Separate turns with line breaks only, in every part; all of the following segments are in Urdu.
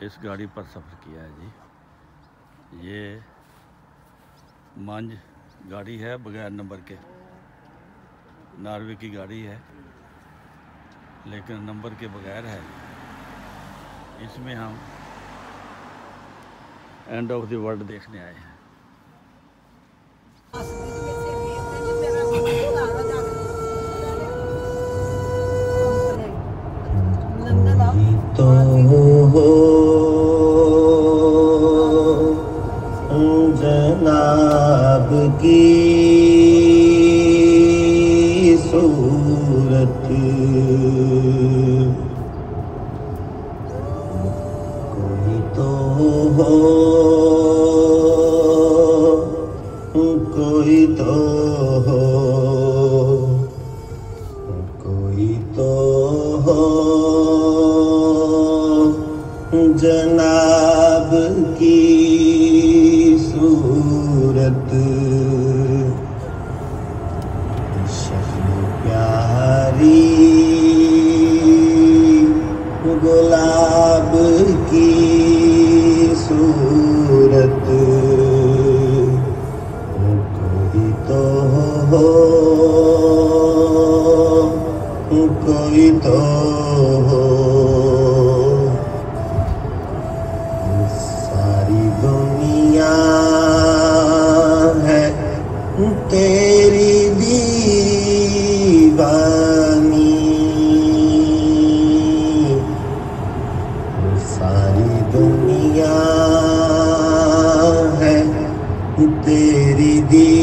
اس گاڑی پر سفر کیا ہے جی. یہ مانج گاڑی ہے بغیر نمبر کے، ناروے کی گاڑی ہے لیکن نمبر کے بغیر ہے. اس میں ہم اینڈ آف دی ورلڈ دیکھنے آئے ہیں.
تو جناب کی صورت کوئی تو ہو، کوئی تو ہو، کوئی تو ہو جناب کی صورت. شکل پیاری گلاب کی صورت کوئی تو ہو، کوئی تو ہو. ساری دنیا ہے تیری دیوانی، ساری دنیا ہے تیری دیوانی.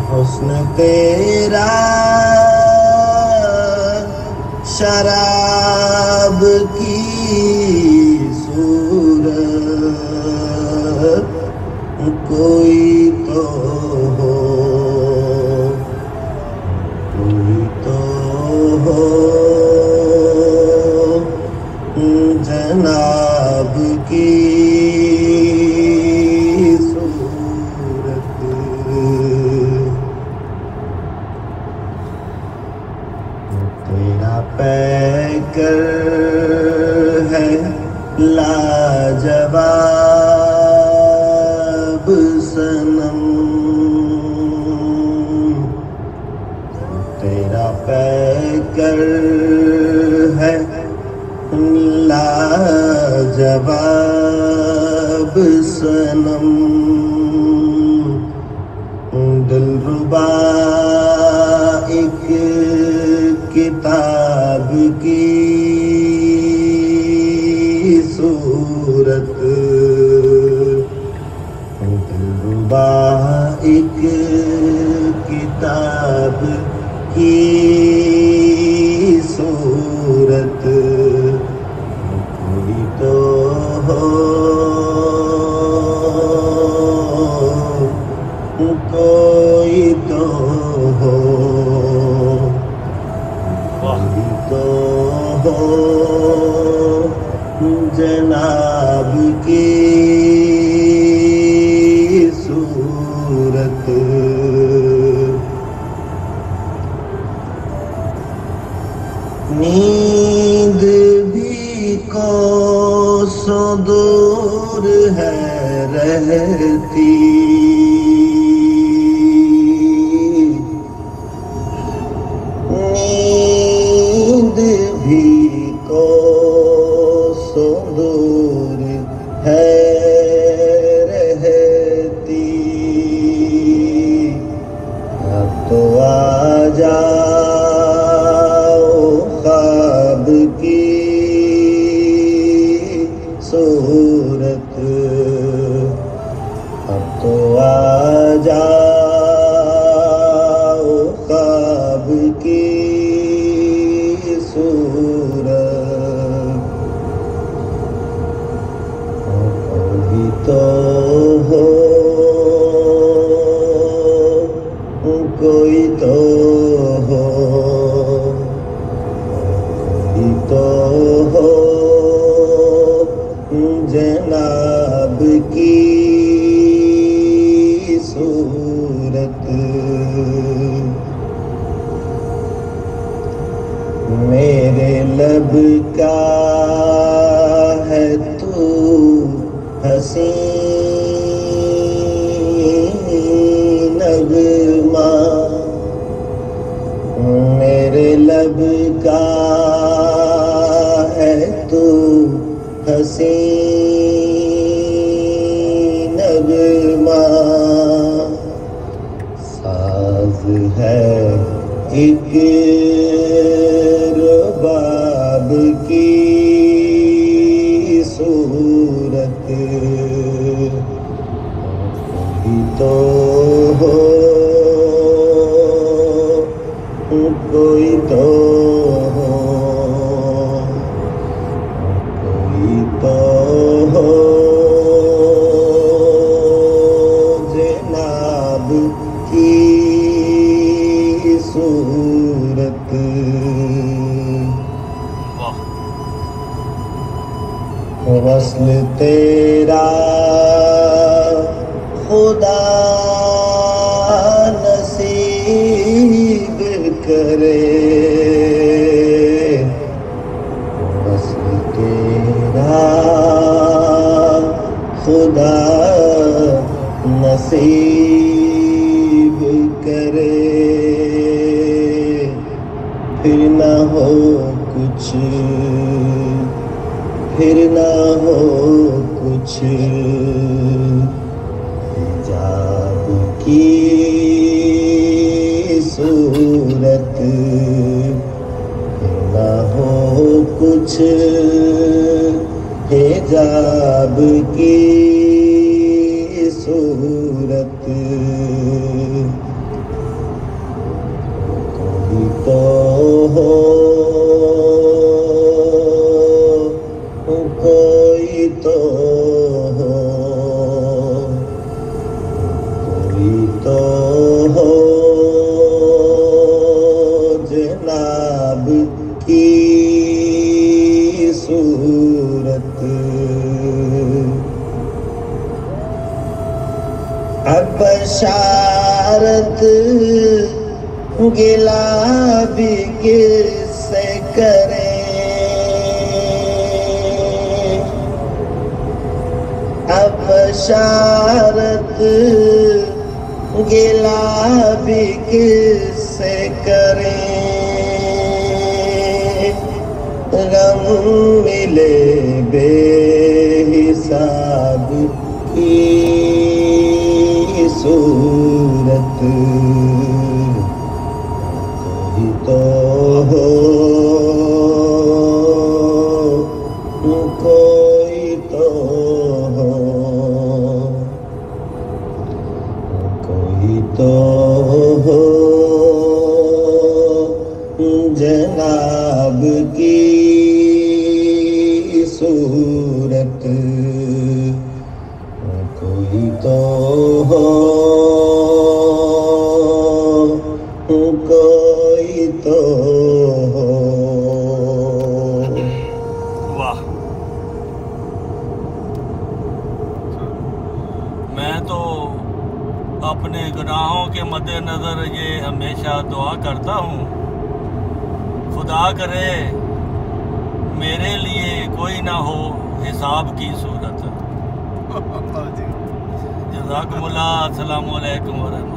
حسن تیرا شراب کی صورت کوئی تو ہو، کوئی تو ہو جناب کی صورت. تیرا پیکر ہے لاجواب صنم، تیرا پیکر ہے لاجواب صنم. دلربا ایک کتاب کی صورت، دلربا ایک کتاب کی صورت کوئی تو ہو، کوئی تو ہو، کوئی تو ہو جناب کی صورت. نیند بھی کوسوں دور ہے رہتی، نیند بھی کوسوں دور ہے رہتی. اب تو آ جاؤ خواب کی صورت، اب تو آ جاؤ خواب کی صورت. کوئی تو ہو، کوئی تو ہو، کوئی تو ہو جناب کی صورت. کا ہے تو حسین نغمہ، میرے لب کا ہے تو حسین نغمہ، ساز ہے ایک رباب کی صورت، کوئی تو ہو، کوئی تو ہو، کوئی تو ہو جناب کی صورت۔ وصل تیرا خدا نصیب کرے، وصل تیرا خدا نصیب کرے، پھر نہ ہو کچھ، پھر نہ ہو کچھ حجاب کی صورت، پھر نہ ہو کچھ حجاب کی صورت، کوئی تو ہو، کوئی تو ہو، کوئی تو ہو جناب کی صورت۔ اب بشارت گلا بھی کس سے کریں، اب بشارت گلا بھی کس سے کریں، غم ملے بے حساب کی صورت، کوئی تو ہو، کوئی تو ہو، کوئی تو ہو جناب کی صورت، کوئی تو ہو، کوئی تو ہو۔
واہ، میں تو اپنے گناہوں کے مد نظر یہ ہمیشہ دعا کرتا ہوں، خدا کرے میرے لیے کوئی نہ ہو حساب کی صورت۔ جزاکم اللہ، السلام علیکم ورحمۃ اللہ۔